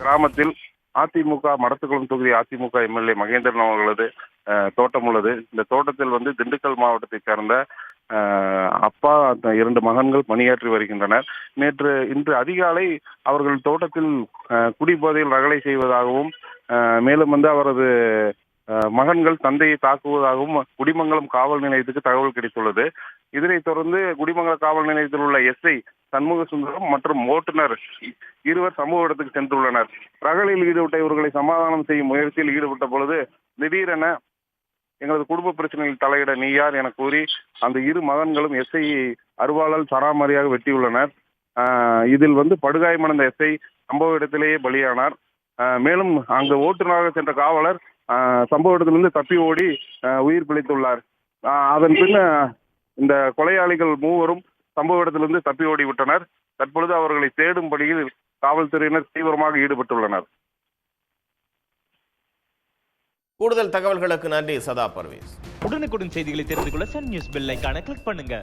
கிராமத்தில் அதிமுக மடத்துக்குளம் தொகுதி அதிமுக எம்எல்ஏ மகேந்திரன் அவர்களது தோட்டம் உள்ளது. இந்த தோட்டத்தில் திண்டுக்கல் மாவட்டத்தை சேர்ந்த அப்பா 2 மகன்கள் பணியாற்றி வருகின்றனர். இன்று அதிகாலை அவர்கள் தோட்டத்தில் குடிபோதையில் ரகளை செய்வதாகவும் மேலும் அவரது மகன்கள் தந்தையை தாக்குவதாகவும் குடிமங்கலம் காவல் நிலையத்துக்கு தகவல் கிடைத்துள்ளது. இதனைத் தொடர்ந்து குடிமங்கலம் காவல் நிலையத்தில் உள்ள எஸ்ஐ சண்முக சுந்தரம் மற்றும் ஓட்டுநர் இருவர் சம்பவ இடத்துக்கு சென்றுள்ளனர். ரகளில் ஈடுபட்ட இவர்களை சமாதானம் செய்யும் முயற்சியில் ஈடுபட்ட பொழுது திடீரென எங்களது குடும்ப பிரச்சனையில் தலையிட நீ யார் என கூறி அந்த 2 மகன்களும் எஸ்ஐ அருவாளால் சராமரியாக வெட்டியுள்ளனர். இதில் படுகாயமடைந்த எஸ்ஐ சம்பவ இடத்திலேயே பலியானார். மேலும் அங்கு ஓட்டுநராக சென்ற காவலர் சம்பவ இடத்திலிருந்து தப்பி ஓடி உயிர் பிழைத்துள்ளார். அதன் பின் இந்த கொலையாளிகள் 3வரும் சம்பவ இடத்திலிருந்து தப்பி ஓடி விட்டனர். தற்பொழுது அவர்களை தேடும் பணியில் காவல்துறையினர் தீவிரமாக ஈடுபட்டுள்ளனர். கூடுதல் தகவல்களுக்கு நன்றி சதா பர்வேஸ். உடனுக்குடன் செய்திகளை தெரிந்து கொள்ள சன் நியூஸ் பெல் ஐகானை கிளிக் பண்ணுங்க.